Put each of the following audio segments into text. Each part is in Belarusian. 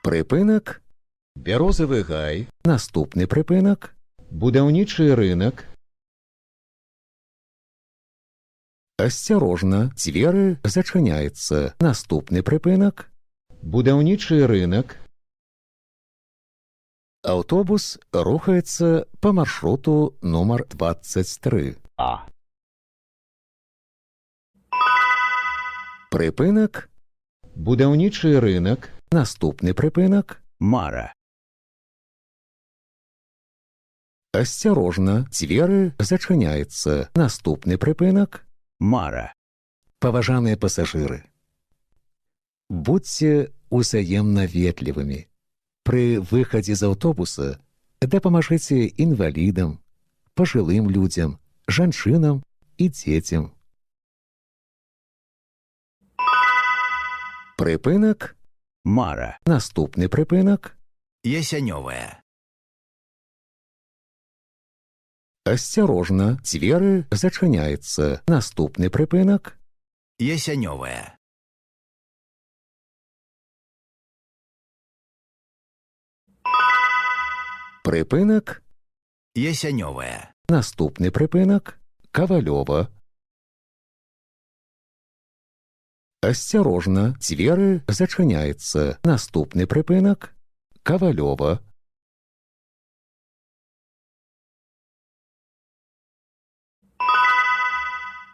Припинок. Бярозавы гай. Наступны припинок. Будаўнічы рынок. Осторожно, дзверы зачыняюцца. Наступны припинок. Будаўнічы рынок. Автобус рухаецца по маршруту номер 23. А. Припинок. Будаўнічы рынок. Наступны припинок. Мара. Осторожно, дзверы зачыняюцца. Наступны припинок. Мара. Паважаныя пасажыры, будьце узаемна ветлівымі. Пры выхадзе з аўтобуса дапамажыце інвалідам, пажылым людзям, жанчынам і дзецям. Припынак. Мара. Наступны припынак. Ясянёвая. Осторожно, дзверы зачыняюцца. Наступны припынак. Ясянёвая. Припынак. Ясянёвая. Наступны припынак. Кавалёва. Осторожно, дзверы зачыняюцца. Наступны припынак. Кавалёва.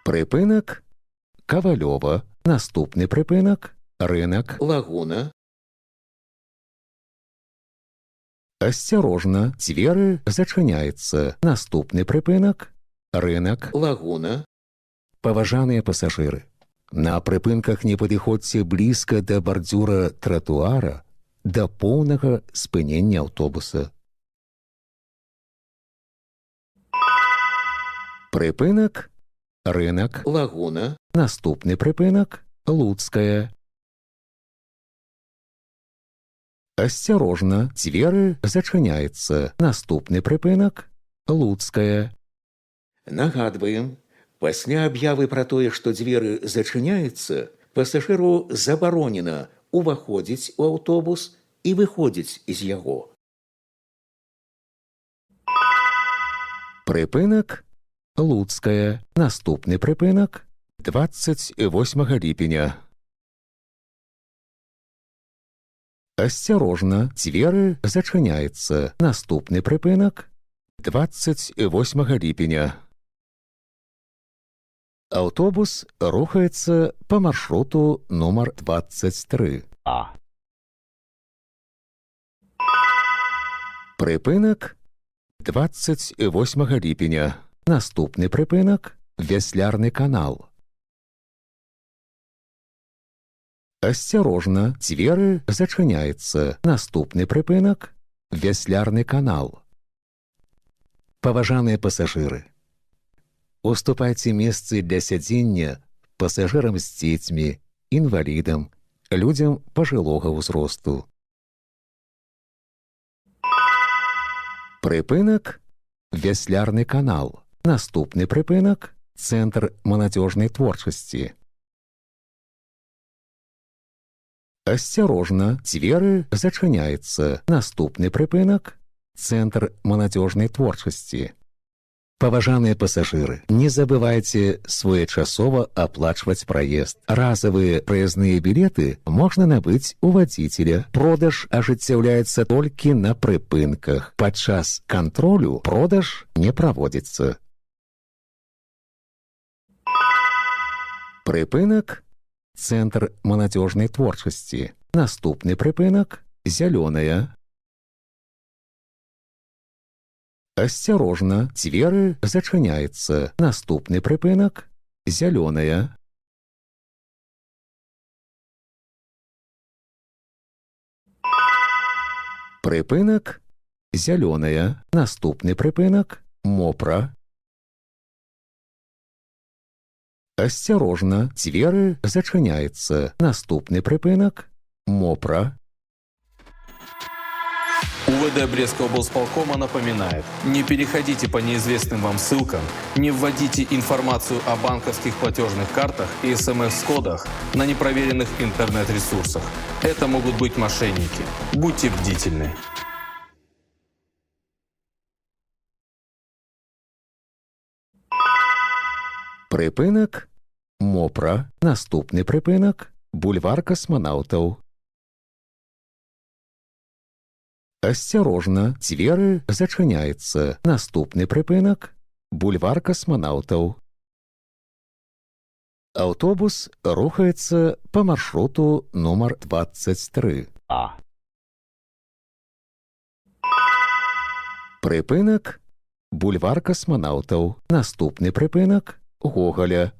Припынак. Кавалёва. Наступны припынак. Рынок. Лагуна. Осторожно, дзверы зачыняюцца. Наступны припынак. Рынок. Лагуна. Паважаныя пасажыры, на прыпынках не падыходзьце блізка да бардзюра тратуара да поўнага спынення аўтобуса. Прыпынак. Рынок. Лагуна. Наступны припынак. Луцкая. Осторожно, дзверы зачыняюцца. Наступны припынак. Луцкая. Нагадваем, пасля аб'явы пра тое, што дзверы зачыняюцца, пасажыру забаронена уваходзіць у аўтобус і выходзіць з яго. Припынак. Луцкая. Наступны припынак. 28 ліпеня. Осторожно, дзверы зачыняюцца. Наступны припынак. 28 ліпеня. Автобус рухаецца по маршруту номер 23. А. Припынак. 28 ліпеня. Наступны припынак. Вяслярны канал. Осторожно, дзверы зачыняюцца. Наступны припынак. Вяслярны канал. Паважаныя пасажыры, уступайце месцы для сядзення пасажырам з дзецьмі, інвалідам, людзям пажылога ўзросту. Припынак. Вяслярны канал. Наступны припынак. Цэнтр маладзёжнай творчасці. Осторожно, дзверы зачыняюцца. Наступны припынак. Цэнтр маладзёжнай творчасці. Паважаныя пасажыры, не забывайце своечасова аплачваць праезд. Разавыя праязныя білеты можна набыць у вадзіцеля. Продаж ажыццяўляецца толькі на прыпынках. Падчас кантролю продаж не праводзіцца. Припынак. Цэнтр маладзёжнай творчасці. Наступны припынак. Зялёная. Осторожно, дзверы зачыняюцца. Наступны припынак. Зялёная. Припынак. Зялёная. Наступны припынак. Мопра. Осторожно, дзверы зачыняюцца. Наступны припынак. Мопра. УВД Брестского облсполкома напоминает, не переходите по неизвестным вам ссылкам, не вводите информацию о банковских платежных картах и СМС-кодах на непроверенных интернет-ресурсах. Это могут быть мошенники. Будьте бдительны. Припинак Мопра. Наступний припинак бульвар космонавтаў. Асцярожна, дзверы зачыняецца. Наступны прыпынак бульвар касманаўтаў. Аўтобус рухаецца па маршруту нумар 23. А. Прыпынак бульвар касманаўтаў. Наступны прыпынак Гоголя.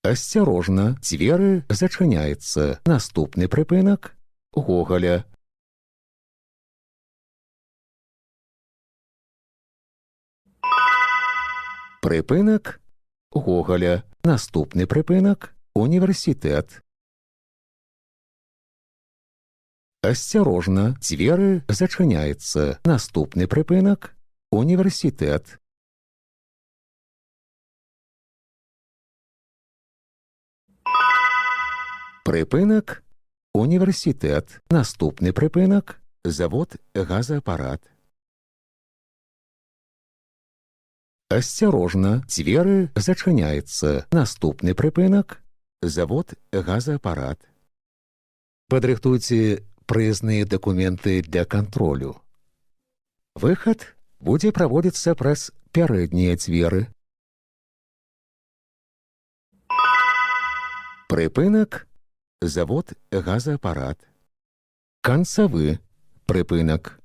Асцярожна, дзверы зачыняецца. Наступны прыпынак Гоголя. Прыпынак Гоголя. Наступны прыпынак універсітэт. Асцярожна, дзверы зачыняецца. Наступны прыпынак універсітэт. Прыпынак універсітэт. Наступны прыпынак завод газаапарат. Асцярожна, дзверы зачыняецца. Наступны прыпынак завод газаапарат. Падрыхтуйце прыезныя дакументы для кантролю. Выхад будзе праводзіцца праз пярэднія дзверы. Прыпынак завод газаапарат. Канцавы прыпынак.